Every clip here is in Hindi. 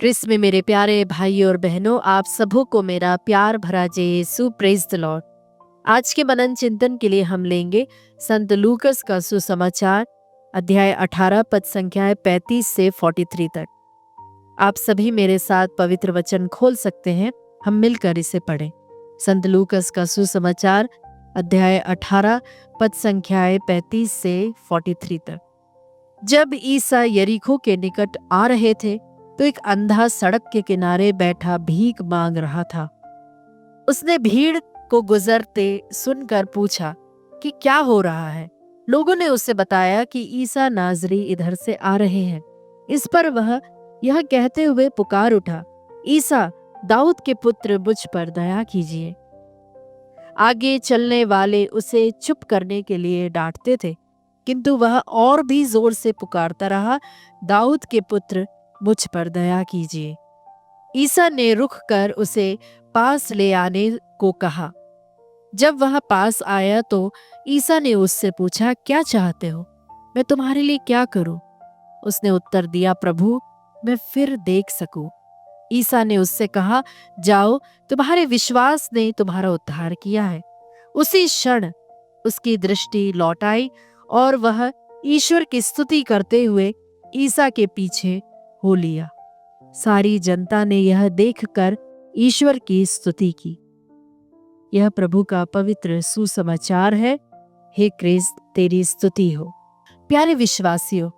क्रिस में मेरे प्यारे भाइयों और बहनों, आप सबों को मेरा प्यार भरा जय यीशु। Praise the Lord. आज के मनन चिंतन के लिए हम लेंगे संत लूकस का सुसमाचार अध्याय 18 पद संख्याएं 35 से 43 तक। आप सभी मेरे साथ पवित्र वचन खोल सकते हैं, हम मिलकर इसे पढ़ें। संत लूकस का सुसमाचार अध्याय 18 पद संख्याएं 35 से 43 तक। जब ईसा यरीको के निकट आ रहे थे तो एक अंधा सड़क के किनारे बैठा भीख मांग रहा था। उसने भीड़ को गुजरते सुनकर पूछा कि क्या हो रहा है। लोगों ने उसे बताया कि ईसा नाजरी इधर से आ रहे हैं। इस पर वह यह कहते हुए पुकार उठा, ईसा, दाऊद के पुत्र, मुझ पर दया कीजिए। आगे चलने वाले उसे चुप करने के लिए डांटते थे, किंतु वह और भी जोर से पुकारता रहा, दाऊद के पुत्र, मुझ पर दया कीजिए। ईसा ने रुक कर उसे पास ले आने को कहा। जब वह पास आया तो ईसा ने उससे पूछा, क्या चाहते हो? मैं तुम्हारे लिए क्या करूं? उसने उत्तर दिया, प्रभु, मैं फिर देख सकूं। ईसा ने उससे कहा, जाओ, तुम्हारे विश्वास ने तुम्हारा उद्धार किया है। उसी क्षण उसकी दृष्टि लौट आई और वह ईश्वर की स्तुति करते हुए ईसा के पीछे हो लिया। सारी जनता ने यह देखकर ईश्वर की स्तुति की। यह प्रभु का पवित्र सुसमाचार है। हे क्रिस्त, तेरी स्तुति हो। प्यारे विश्वासियों,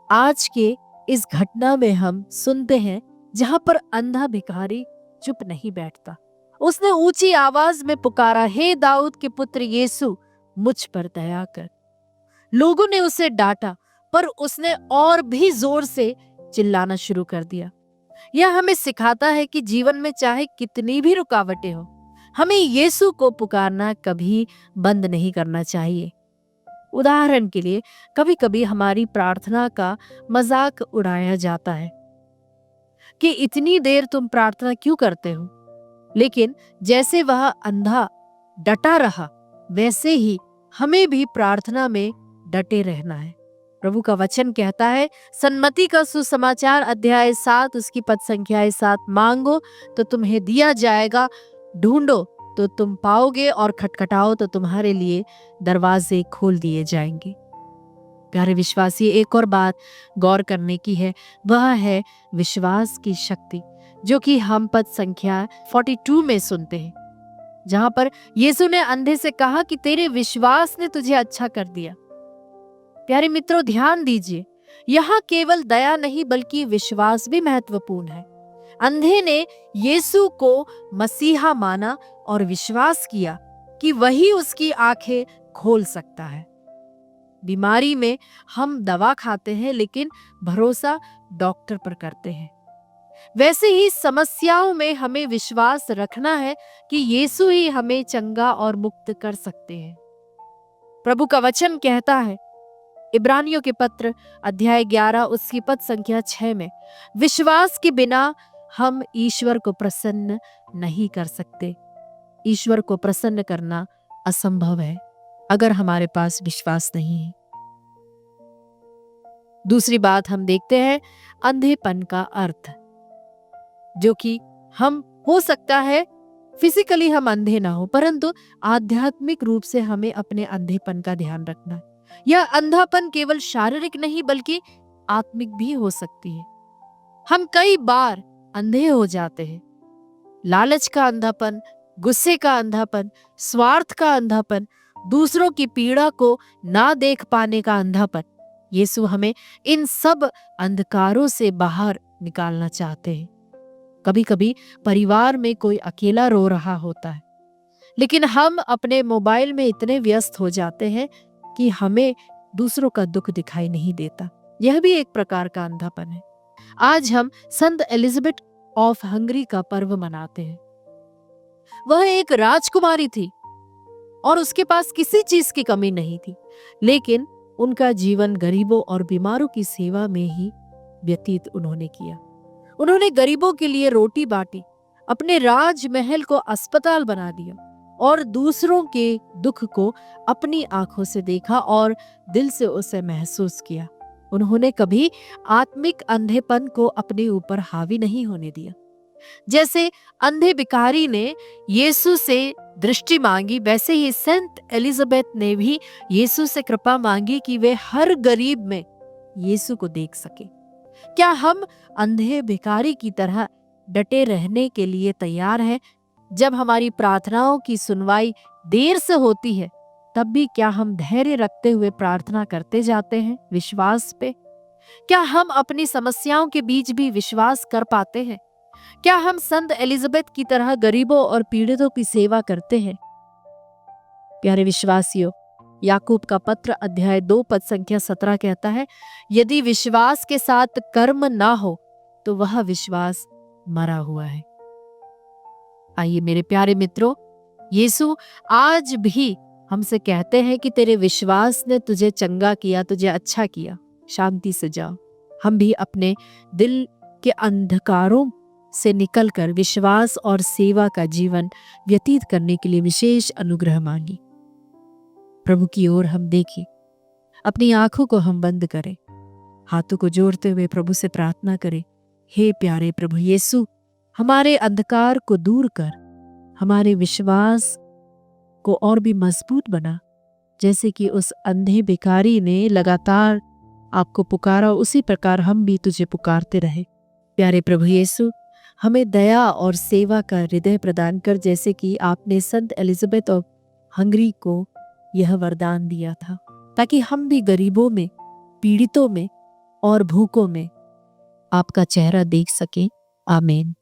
आज के इस घटना में हम सुनते हैं जहां पर अंधा भिखारी चुप नहीं बैठता। उसने ऊंची आवाज में पुकारा, हे दाऊद के पुत्र यीशु, मुझ पर दया कर। लोगों ने उसे डांटा, पर उसने और भी जोर से चिल्लाना शुरू कर दिया। यह हमें सिखाता है कि जीवन में चाहे कितनी भी रुकावटें हो, हमें यीशु को पुकारना कभी बंद नहीं करना चाहिए। उदाहरण के लिए, कभी कभी हमारी प्रार्थना का मजाक उड़ाया जाता है कि इतनी देर तुम प्रार्थना क्यों करते हो? लेकिन जैसे वह अंधा डटा रहा, वैसे ही हमें भी प्रार्थना में डटे रहना है। प्रभु का वचन कहता है, सन्मति का सुसमाचार अध्याय 7 उसकी पद संख्याएं 7, मांगो तो तुम्हें दिया जाएगा, ढूंढो तो तुम पाओगे, और खटखटाओ तो तुम्हारे लिए दरवाजे खोल दिए जाएंगे। प्यारे विश्वासी, एक और बात गौर करने की है, वह है विश्वास की शक्ति, जो कि हम पद संख्या 42 में सुनते हैं, जहां पर यीशु ने अंधे से कहा कि तेरे विश्वास ने तुझे अच्छा कर दिया। प्यारे मित्रों, ध्यान दीजिए, यहाँ केवल दया नहीं बल्कि विश्वास भी महत्वपूर्ण है। अंधे ने यीशु को मसीहा माना और विश्वास किया कि वही उसकी आंखें खोल सकता है। बीमारी में हम दवा खाते हैं, लेकिन भरोसा डॉक्टर पर करते हैं। वैसे ही समस्याओं में हमें विश्वास रखना है कि यीशु ही हमें चंगा और मुक्त कर सकते हैं। प्रभु का वचन कहता है, इब्रानियों के पत्र अध्याय 11 उसकी पद संख्या 6 में, विश्वास के बिना हम ईश्वर को प्रसन्न नहीं कर सकते। ईश्वर को प्रसन्न करना असंभव है अगर हमारे पास विश्वास नहीं है। दूसरी बात हम देखते हैं, अंधेपन का अर्थ, जो कि हम हो सकता है फिजिकली हम अंधे ना हो, परंतु आध्यात्मिक रूप से हमें अपने अंधेपन का ध्यान रखना है। यह अंधापन केवल शारीरिक नहीं बल्कि आत्मिक भी हो सकती है। हम कई बार अंधे हो जाते हैं। लालच का अंधापन, गुस्से का अंधापन, स्वार्थ का अंधापन, दूसरों की पीड़ा को ना देख पाने का अंधापन। यीशु हमें इन सब अंधकारों से बाहर निकालना चाहते हैं। कभी कभी परिवार में कोई अकेला रो रहा होता है, लेकिन हम अपने मोबाइल में इतने व्यस्त हो जाते हैं कि हमें दूसरों का दुख दिखाई नहीं देता। यह भी एक प्रकार का अंधापन है। आज हम संत एलिजाबेथ ऑफ हंगरी का पर्व मनाते हैं। वह एक राजकुमारी थी और उसके पास किसी चीज की कमी नहीं थी, लेकिन उनका जीवन गरीबों और बीमारों की सेवा में ही व्यतीत उन्होंने किया। उन्होंने गरीबों के लिए रोटी बांटी, अपने राजमहल को अस्पताल बना दिया और दूसरों के दुख को अपनी आंखों से देखा और दिल से उसे महसूस किया। उन्होंने कभी आत्मिक अंधेपन को अपने ऊपर हावी नहीं होने दिया। जैसे अंधे भिखारी ने यीशु से दृष्टि मांगी, वैसे ही सेंट एलिजाबेथ ने भी यीशु से कृपा मांगी कि वे हर गरीब में यीशु को देख सके। क्या हम अंधे भिखारी की तरह डटे रहने के लिए तैयार हैं? जब हमारी प्रार्थनाओं की सुनवाई देर से होती है, तब भी क्या हम धैर्य रखते हुए प्रार्थना करते जाते हैं विश्वास पे? क्या हम अपनी समस्याओं के बीच भी विश्वास कर पाते हैं? क्या हम संत एलिजाबेथ की तरह गरीबों और पीड़ितों की सेवा करते हैं? प्यारे विश्वासियों, याकूब का पत्र अध्याय 2 पद संख्या 17 कहता है, यदि विश्वास के साथ कर्म ना हो तो वह विश्वास मरा हुआ है। आइए मेरे प्यारे मित्रों, यीशु आज भी हमसे कहते हैं कि तेरे विश्वास ने तुझे चंगा किया, तुझे अच्छा किया, शांति से जाओ। हम भी अपने दिल के अंधकारों से निकलकर विश्वास और सेवा का जीवन व्यतीत करने के लिए विशेष अनुग्रह मांगी। प्रभु की ओर हम देखें, अपनी आंखों को हम बंद करें, हाथों को जोड़ते हुए प्रभु से प्रार्थना करें, हे प्यारे प्रभु यीशु, हमारे अंधकार को दूर कर, हमारे विश्वास को और भी मजबूत बना। जैसे कि उस अंधे भिखारी ने लगातार आपको पुकारा, उसी प्रकार हम भी तुझे पुकारते रहे। प्यारे प्रभु यीशु, हमें दया और सेवा का हृदय प्रदान कर, जैसे कि आपने संत एलिजाबेथ और हंगरी को यह वरदान दिया था, ताकि हम भी गरीबों में, पीड़ितों में और भूखों में आपका चेहरा देख सकें। आमीन।